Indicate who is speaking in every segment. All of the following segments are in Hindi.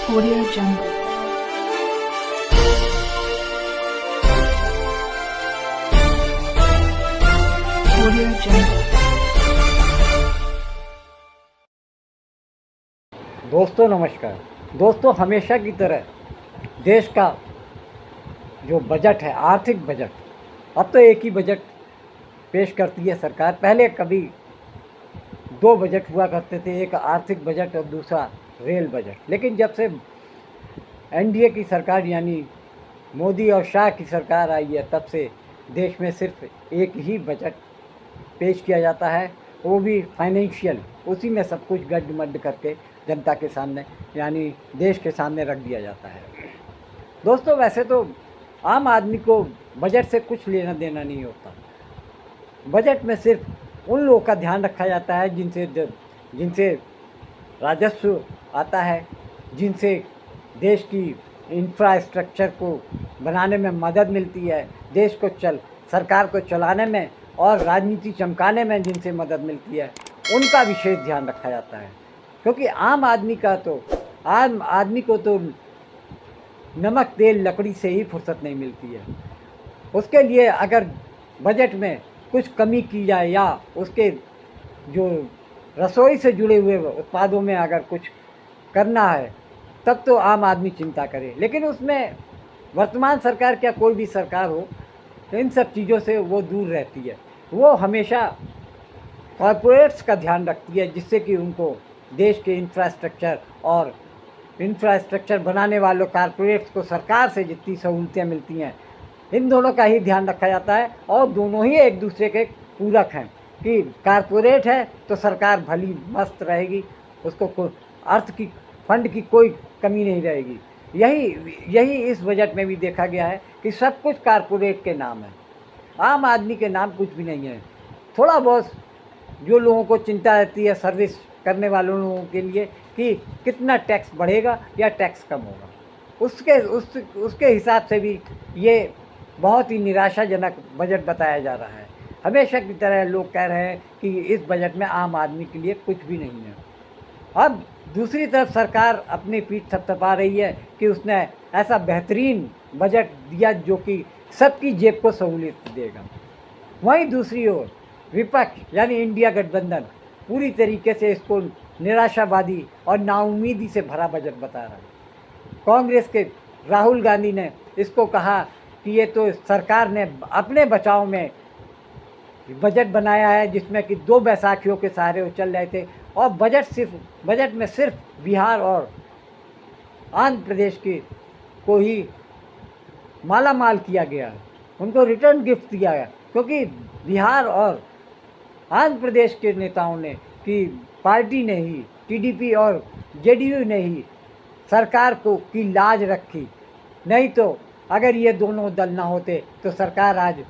Speaker 1: Audio Jungle. Audio Jungle.
Speaker 2: दोस्तों नमस्कार। दोस्तों हमेशा की तरह देश का जो बजट है, आर्थिक बजट, अब तो एक ही बजट पेश करती है सरकार। पहले कभी दो बजट हुआ करते थे, एक आर्थिक बजट और दूसरा रेल बजट। लेकिन जब से एनडीए की सरकार यानी मोदी और शाह की सरकार आई है, तब से देश में सिर्फ एक ही बजट पेश किया जाता है, वो भी फाइनेंशियल। उसी में सब कुछ गड्ढ करके जनता के सामने यानी देश के सामने रख दिया जाता है। दोस्तों वैसे तो आम आदमी को बजट से कुछ लेना देना नहीं होता। बजट में सिर्फ उन लोगों का ध्यान रखा जाता है जिनसे राजस्व आता है, जिनसे देश की इंफ्रास्ट्रक्चर को बनाने में मदद मिलती है, देश को सरकार को चलाने में और राजनीति चमकाने में जिनसे मदद मिलती है, उनका विशेष ध्यान रखा जाता है। क्योंकि आम आदमी को तो नमक तेल लकड़ी से ही फुर्सत नहीं मिलती है। उसके लिए अगर बजट में कुछ कमी की जाए या उसके जो रसोई से जुड़े हुए उत्पादों में अगर कुछ करना है, तब तो आम आदमी चिंता करे। लेकिन उसमें वर्तमान सरकार क्या कोई भी सरकार हो, तो इन सब चीज़ों से वो दूर रहती है। वो हमेशा कॉरपोरेट्स का ध्यान रखती है, जिससे कि उनको देश के इंफ्रास्ट्रक्चर बनाने वालों कॉरपोरेट्स को सरकार से जितनी सहूलतें मिलती हैं, इन दोनों का ही ध्यान रखा जाता है। और दोनों ही एक दूसरे के पूरक हैं कि कॉरपोरेट है तो सरकार भली मस्त रहेगी, उसको फंड की कोई कमी नहीं रहेगी। यही इस बजट में भी देखा गया है कि सब कुछ कॉरपोरेट के नाम है, आम आदमी के नाम कुछ भी नहीं है। थोड़ा बहुत जो लोगों को चिंता रहती है सर्विस करने वालों लोगों के लिए कि कितना टैक्स बढ़ेगा या टैक्स कम होगा, उसके हिसाब से भी ये बहुत ही निराशाजनक बजट बताया जा रहा है। हमेशा की तरह लोग कह रहे हैं कि इस बजट में आम आदमी के लिए कुछ भी नहीं है। अब दूसरी तरफ सरकार अपनी पीठ थपथपा रही है कि उसने ऐसा बेहतरीन बजट दिया जो कि सबकी जेब को सहूलियत देगा। वहीं दूसरी ओर विपक्ष यानी इंडिया गठबंधन पूरी तरीके से इसको निराशावादी और नाउम्मीदी से भरा बजट बता रहा है। कांग्रेस के राहुल गांधी ने इसको कहा कि ये तो सरकार ने अपने बचाव में बजट बनाया है, जिसमें कि दो बैसाखियों के सहारे वो चल रहे थे, और बजट में सिर्फ बिहार और आंध्र प्रदेश को ही माला माल किया गया, उनको रिटर्न गिफ्ट दिया गया। क्योंकि बिहार और आंध्र प्रदेश के नेताओं ने कि पार्टी ने ही, टीडीपी और जेडीयू ने ही सरकार की लाज रखी। नहीं तो अगर ये दोनों दल ना होते तो सरकार आज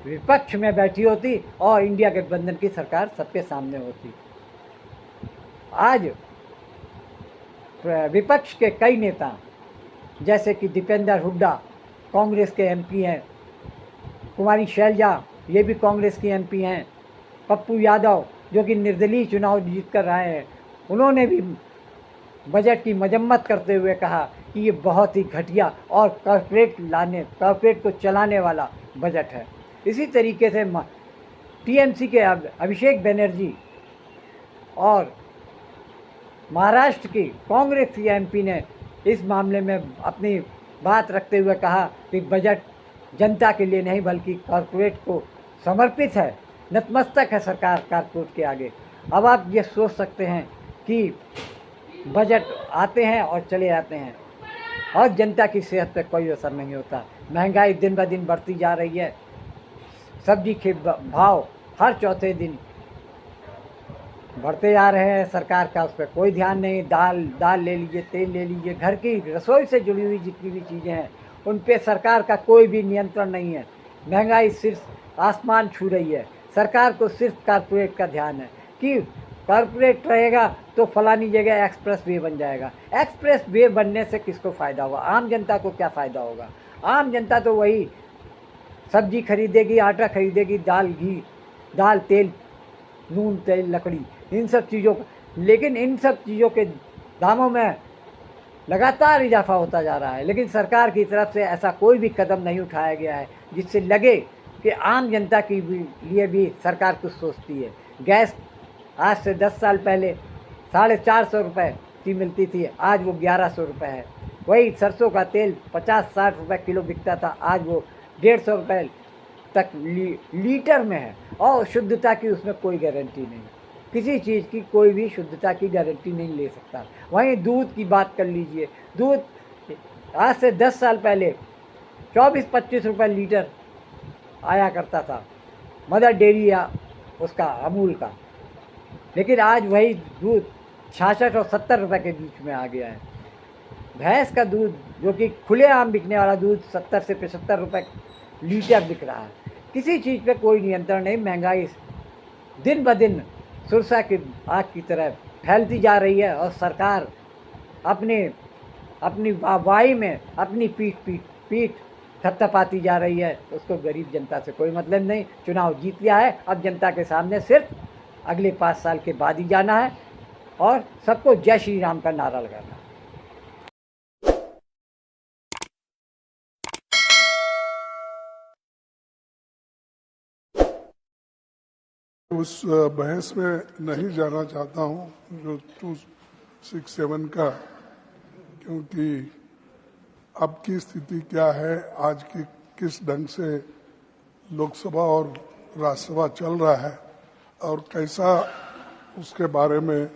Speaker 2: विपक्ष में बैठी होती और इंडिया गठबंधन की सरकार सबके सामने होती। आज विपक्ष के कई नेता जैसे कि दीपेंद्र हुड्डा कांग्रेस के एमपी हैं, कुमारी शैलजा ये भी कांग्रेस की एमपी हैं, पप्पू यादव जो कि निर्दलीय चुनाव जीत कर आए हैं, उन्होंने भी बजट की मजम्मत करते हुए कहा कि ये बहुत ही घटिया और कॉर्पोरेट को चलाने वाला बजट है। इसी तरीके से टीएमसी के अभिषेक बनर्जी और महाराष्ट्र की कांग्रेस की एमपी ने इस मामले में अपनी बात रखते हुए कहा कि बजट जनता के लिए नहीं बल्कि कॉर्पोरेट को समर्पित है, नतमस्तक है सरकार कॉर्पोरेट के आगे। अब आप ये सोच सकते हैं कि बजट आते हैं और चले जाते हैं और जनता की सेहत पर कोई असर नहीं होता। महंगाई दिन ब दिन बढ़ती जा रही है, सब्जी के भाव हर चौथे दिन बढ़ते जा रहे हैं, सरकार का उस पर कोई ध्यान नहीं। दाल ले लीजिए, तेल ले लीजिए, घर की रसोई से जुड़ी हुई जितनी भी चीज़ें हैं उन पे सरकार का कोई भी नियंत्रण नहीं है। महंगाई सिर्फ आसमान छू रही है। सरकार को सिर्फ कॉर्पोरेट का ध्यान है कि कॉर्पोरेट रहेगा तो फलानी जगह एक्सप्रेस वे बन जाएगा। एक्सप्रेस वे बनने से किसको फ़ायदा होगा? आम जनता को क्या फ़ायदा होगा? आम जनता तो वही सब्जी खरीदेगी, आटा खरीदेगी, दाल तेल, नून तेल लकड़ी, इन सब चीज़ों लेकिन इन सब चीज़ों के दामों में लगातार इजाफा होता जा रहा है, लेकिन सरकार की तरफ से ऐसा कोई भी कदम नहीं उठाया गया है जिससे लगे कि आम जनता के लिए भी सरकार कुछ सोचती है। गैस आज से 10 साल पहले 450 रुपये की मिलती थी, आज वो 1100 रुपये है। वही सरसों का तेल 50-60 रुपये किलो बिकता था, आज वो 150 रुपये तक लीटर में है। और शुद्धता की उसमें कोई गारंटी नहीं, किसी चीज़ की कोई भी शुद्धता की गारंटी नहीं ले सकता। वहीं दूध की बात कर लीजिए, दूध आज से 10 साल पहले 24-25 रुपये लीटर आया करता था मदर डेयरी या उसका अमूल का, लेकिन आज वही दूध 66 और 70 रुपये के बीच में आ गया है। भैंस का दूध जो कि खुलेआम बिकने वाला दूध 70 से 75 रुपये लीटर बिक रहा है। किसी चीज़ पे कोई नियंत्रण नहीं। महंगाई दिन ब दिन सुरसा की आग की तरह फैलती जा रही है और सरकार अपनी वाई में अपनी पीठ थपथपाती जा रही है। उसको गरीब जनता से कोई मतलब नहीं। चुनाव जीत लिया है, अब जनता के सामने सिर्फ अगले 5 साल के बाद ही जाना है और सबको जय श्री राम का नारा लगाना है।
Speaker 3: उस बहस में नहीं जाना चाहता हूं जो 267 का, क्योंकि अब की स्थिति क्या है, आज की किस ढंग से लोकसभा और राज्यसभा चल रहा है और कैसा उसके बारे में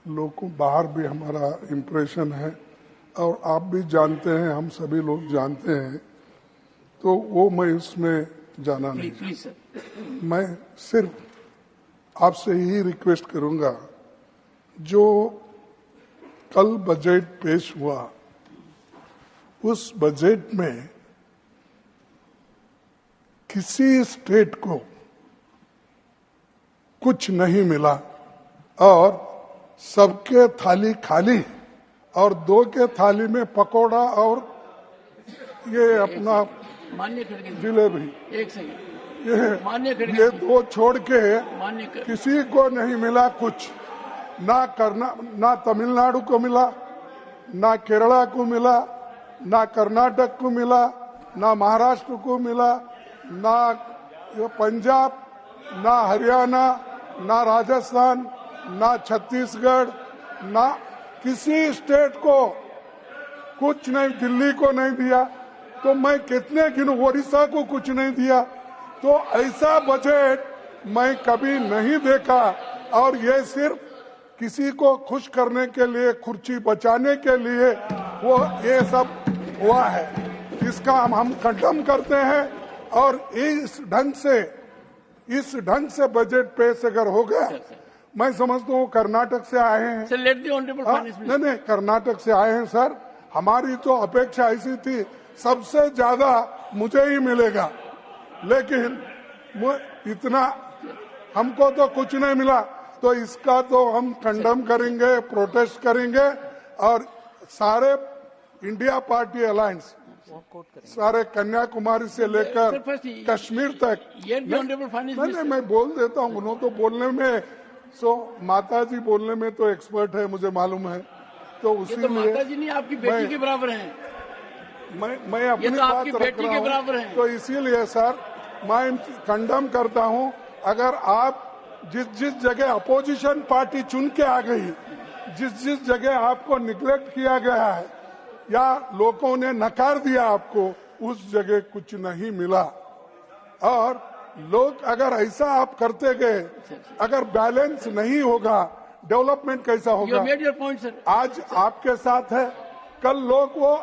Speaker 3: लोगों बाहर भी हमारा इम्प्रेशन है और आप भी जानते हैं, हम सभी लोग जानते हैं, तो वो मैं उसमें जाना नहीं। मैं सिर्फ आपसे यही रिक्वेस्ट करूंगा, जो कल बजट पेश हुआ उस बजट में किसी स्टेट को कुछ नहीं मिला और सबके थाली खाली और 2 के थाली में पकोड़ा और ये अपना जिलेबी, ये 2 छोड़ के किसी को नहीं मिला कुछ। ना तमिलनाडु को मिला, ना केरला को मिला, ना कर्नाटक को मिला, ना महाराष्ट्र को मिला, ना पंजाब, ना हरियाणा, ना राजस्थान, ना छत्तीसगढ़, ना किसी स्टेट को कुछ नहीं, दिल्ली को नहीं दिया। तो मैं कितने गिनूं, ओडिशा को कुछ नहीं दिया। तो ऐसा बजट मैं कभी नहीं देखा और ये सिर्फ किसी को खुश करने के लिए, कुर्सी बचाने के लिए वो ये सब हुआ है। इसका हम कंडम करते हैं और इस ढंग से बजट पेश अगर हो गया, मैं समझता हूँ कर्नाटक से आए हैं। नहीं, कर्नाटक से आए हैं सर। हमारी तो अपेक्षा ऐसी थी सबसे ज्यादा मुझे ही मिलेगा, लेकिन इतना हमको तो कुछ नहीं मिला। तो इसका तो हम कंडम करेंगे, प्रोटेस्ट करेंगे और सारे इंडिया पार्टी अलायंस, सारे कन्याकुमारी से लेकर कश्मीर तक। नहीं, मैं बोल देता हूँ, उन्होंने तो बोलने में, माता जी बोलने में तो एक्सपर्ट है, मुझे मालूम है। तो उसी लिए
Speaker 4: माता जी नहीं आपकी बेटी के बराबर हैं।
Speaker 3: मैं अपनी बात रख रहा हूँ। तो इसीलिए सर मैं कंडम करता हूँ। अगर आप जिस जगह अपोजिशन पार्टी चुन के आ गई, जिस जगह आपको निग्लेक्ट किया गया है या लोगों ने नकार दिया आपको, उस जगह कुछ नहीं मिला। और लोग अगर ऐसा आप करते गए, अगर बैलेंस नहीं होगा, डेवलपमेंट कैसा होगा? आज आपके साथ है, कल लोग वो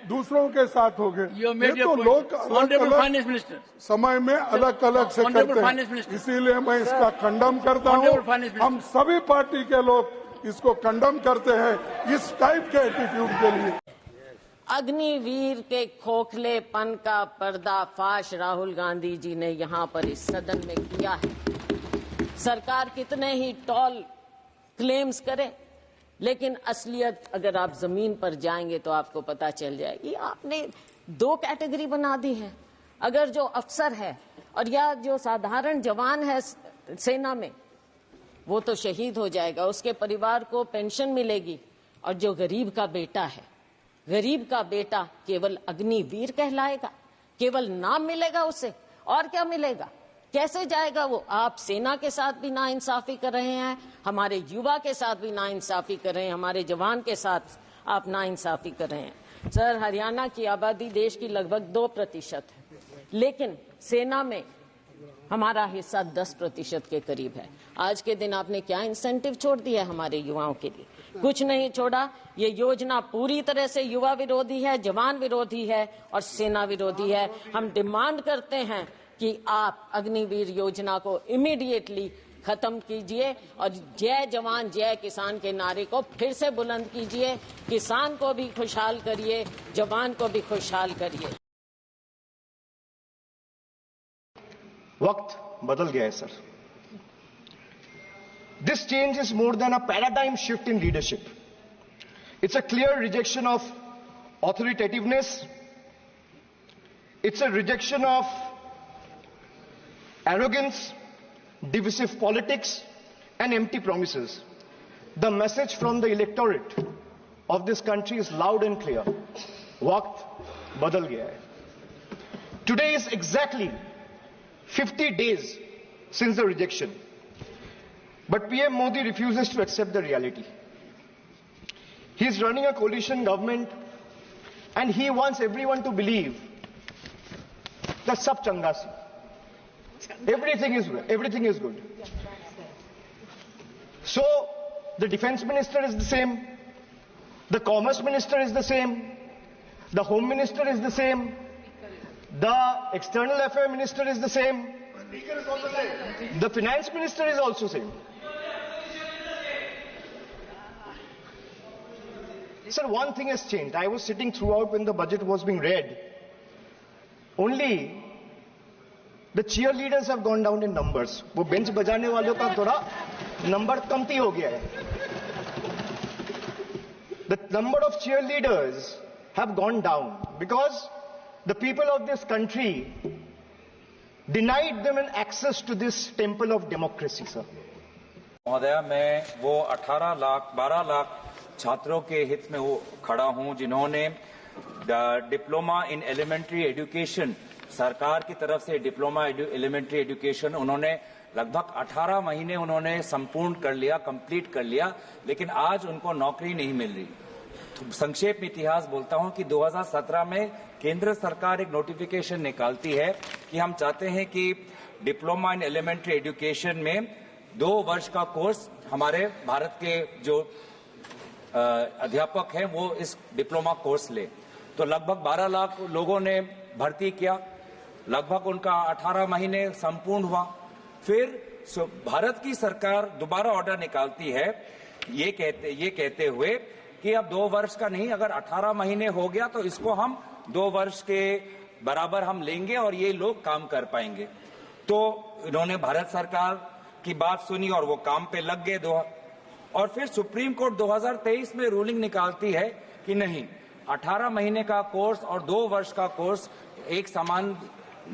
Speaker 3: दूसरों के साथ हो गए। ये तो लोग अलग समय में अलग अलग से करते हैं, इसीलिए मैं इसका खंडन करता हूँ। हम सभी पार्टी के लोग इसको कंडम करते हैं, इस टाइप के एटीट्यूड के लिए।
Speaker 5: अग्निवीर के खोखलेपन का पर्दाफाश राहुल गांधी जी ने यहाँ पर इस सदन में किया है। सरकार कितने ही टॉल क्लेम्स करे, लेकिन असलियत अगर आप जमीन पर जाएंगे तो आपको पता चल जाएगी। आपने 2 कैटेगरी बना दी है। अगर जो अफसर है और या जो साधारण जवान है सेना में, वो तो शहीद हो जाएगा, उसके परिवार को पेंशन मिलेगी, और जो गरीब का बेटा है गरीब का बेटा केवल अग्निवीर कहलाएगा, केवल नाम मिलेगा उसे, और क्या मिलेगा? कैसे जाएगा वो? आप सेना के साथ भी नाइंसाफी कर रहे हैं, हमारे युवा के साथ भी नाइंसाफी कर रहे हैं, हमारे जवान के साथ आप नाइंसाफी कर रहे हैं। सर, हरियाणा की आबादी देश की लगभग 2% है, लेकिन सेना में हमारा हिस्सा 10% के करीब है। आज के दिन आपने क्या इंसेंटिव छोड़ दिया है हमारे युवाओं के लिए? कुछ नहीं छोड़ा। ये योजना पूरी तरह से युवा विरोधी है, जवान विरोधी है और सेना विरोधी है। हम डिमांड करते हैं कि आप अग्निवीर योजना को इमीडिएटली खत्म कीजिए और जय जवान जय किसान के नारे को फिर से बुलंद कीजिए। किसान को भी खुशहाल करिए, जवान को भी खुशहाल करिए।
Speaker 6: वक्त बदल गया है sir. This change is more than a paradigm shift in leadership. It's a clear rejection of authoritativeness, it's a rejection of arrogance, divisive politics and empty promises. The message from the electorate of this country is loud and clear. Waqt badal gaya hai. Today is exactly 50 days since the rejection. But PM Modi refuses to accept the reality. He is running a coalition government and he wants everyone to believe that sab changa si. Everything is good. So the defense minister is the same, the commerce minister is the same, the home minister is the same, the external affairs minister is the same, the finance minister is also same. Sir, one thing has changed. I was sitting throughout when the budget was being read. Only the cheerleaders have gone down in numbers. वो बेंच बजाने वालों का थोड़ा नंबर कमती हो गया है. The number of cheerleaders have gone down because the people of this country denied them an access to this temple of democracy, sir.
Speaker 7: महोदया, मैं वो 12 लाख छात्रों के हित में वो खड़ा हूं जिन्होंने डिप्लोमा इन एलिमेंट्री एजुकेशन, सरकार की तरफ से डिप्लोमा एलिमेंट्री एजुकेशन उन्होंने लगभग 18 महीने उन्होंने संपूर्ण कर लिया, कंप्लीट कर लिया, लेकिन आज उनको नौकरी नहीं मिल रही। तो संक्षेप में इतिहास बोलता हूं कि 2017 में केंद्र सरकार एक नोटिफिकेशन निकालती है कि हम चाहते हैं कि डिप्लोमा इन एलिमेंट्री एजुकेशन में 2 वर्ष का कोर्स हमारे भारत के जो अध्यापक हैं वो इस डिप्लोमा कोर्स ले। तो लगभग 12 लाख लोगों ने भर्ती किया, लगभग उनका 18 महीने संपूर्ण हुआ। फिर भारत की सरकार दोबारा ऑर्डर निकालती है ये कहते हुए कि अब 2 वर्ष का नहीं, अगर 18 महीने हो गया तो इसको हम 2 वर्ष के बराबर हम लेंगे और ये लोग काम कर पाएंगे। तो इन्होंने भारत सरकार की बात सुनी और वो काम पे लग गए। और फिर सुप्रीम कोर्ट 2023 में रूलिंग निकालती है कि नहीं, 18 महीने का कोर्स और 2 वर्ष का कोर्स एक समान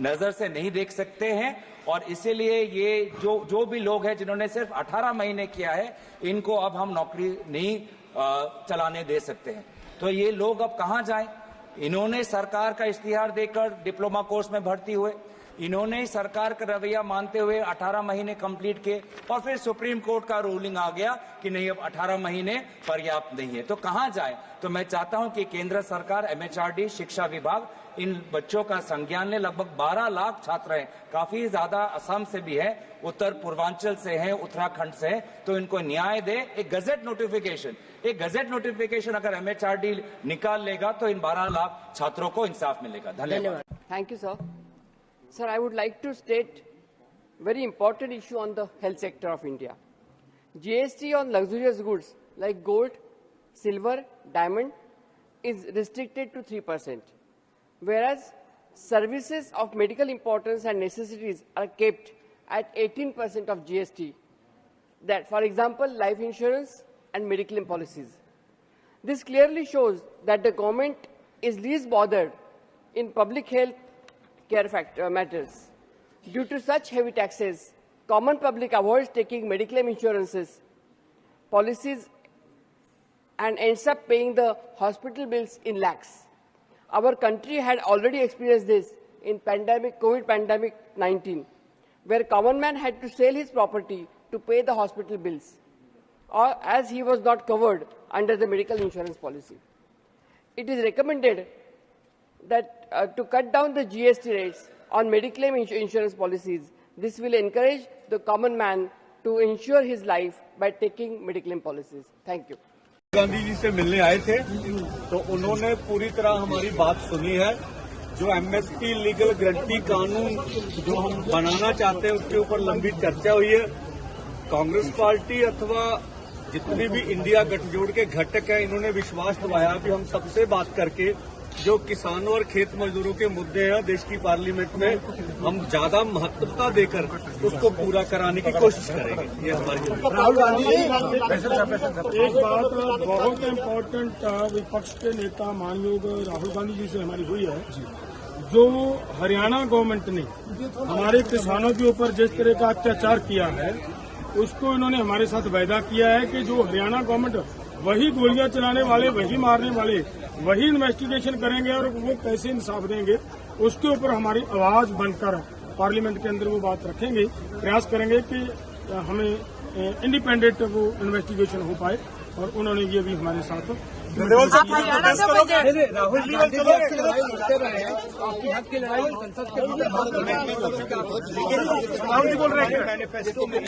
Speaker 7: नजर से नहीं देख सकते हैं और इसीलिए ये जो भी लोग हैं जिन्होंने सिर्फ 18 महीने किया है, इनको अब हम नौकरी नहीं चलाने दे सकते हैं। तो ये लोग अब कहां जाएं? इन्होंने सरकार का इश्तिहार देकर डिप्लोमा कोर्स में भर्ती हुए, इन्होंने सरकार का रवैया मानते हुए 18 महीने कंप्लीट किए और फिर सुप्रीम कोर्ट का रूलिंग आ गया कि नहीं, अब 18 महीने पर्याप्त नहीं है। तो कहां जाए? तो मैं चाहता हूं कि केंद्र सरकार, MHRD, शिक्षा विभाग इन बच्चों का संज्ञान ले। लगभग 12 लाख छात्र हैं, काफी ज्यादा असम से भी है, उत्तर पूर्वांचल से हैं, उत्तराखंड से हैं, तो इनको न्याय दे। एक गजट नोटिफिकेशन अगर MHRD निकाल लेगा तो इन 12 लाख छात्रों को इंसाफ मिलेगा। धन्यवाद।
Speaker 8: Thank you sir. Sir, I would like to state very important issue on the health sector of India. GST on luxurious goods like gold, silver, diamond is restricted to 3%, whereas services of medical importance and necessities are kept at 18% of GST. That, for example, life insurance and mediclaim policies. This clearly shows that the government is least bothered in public health care matters. Due to such heavy taxes, common public avoids taking mediclaim insurances. Policies and ends up paying the hospital bills in lakhs. Our country had already experienced this in COVID pandemic 19, where common man had to sell his property to pay the hospital bills, or as he was not covered under the medical insurance policy. It is recommended that to cut down the GST rates on mediclaim insurance policies, this will encourage the common man to insure his life by taking mediclaim policies. Thank you.
Speaker 9: Gandhi ji से मिलने आए थे तो उन्होंने पूरी तरह हमारी बात सुनी है। जो एमएसपी लीगल गारंटी कानून जो हम बनाना चाहते हैं उसके ऊपर लंबी चर्चा हुई है। कांग्रेस पार्टी अथवा जितने भी इंडिया गठजोड़ के घटक हैं इन्होंने विश्वास दिलाया कि हम सबसे बात करके जो किसानों और खेत मजदूरों के मुद्दे हैं देश की पार्लियामेंट में हम ज्यादा महत्वता देकर उसको पूरा कराने की कोशिश करेंगे। ये हमारी
Speaker 10: राहुल गांधी एक बात बहुत इम्पोर्टेंट विपक्ष के नेता मानयोग राहुल गांधी जी से हमारी हुई है। जो हरियाणा गवर्नमेंट ने हमारे किसानों के ऊपर जिस तरह का अत्याचार किया है उसको इन्होंने हमारे साथ वायदा किया है कि जो हरियाणा गवर्नमेंट वही गोलियां चलाने वाले, वही मारने वाले, वही इन्वेस्टिगेशन करेंगे और वो कैसे इंसाफ देंगे उसके ऊपर हमारी आवाज बनकर पार्लियामेंट के अंदर वो बात रखेंगे। प्रयास करेंगे कि हमें इंडिपेंडेंट वो इन्वेस्टिगेशन हो पाए और उन्होंने ये भी हमारे साथ
Speaker 9: राहुल जी बोल रहे हैं मैनिफेस्टो में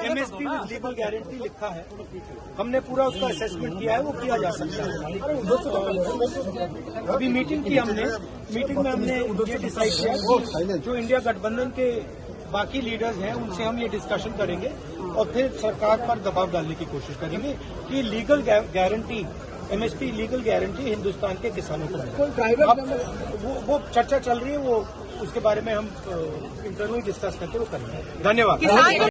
Speaker 9: एमएसपी लीगल गारंटी लिखा है, हमने पूरा उसका असेसमेंट किया है, वो किया जा सकता है। अभी मीटिंग की हमने, मीटिंग में हमने ये डिसाइड किया जो इंडिया गठबंधन के बाकी लीडर्स हैं उनसे हम ये डिस्कशन करेंगे और फिर सरकार पर दबाव डालने की कोशिश करेंगे कि legal guarantee, MSP legal guarantee Hindustan के किसानों को मिले। वो चर्चा चल रही है, वो उसके बारे में हम इंटरव्यू डिस्कस करके वो करेंगे। धन्यवाद।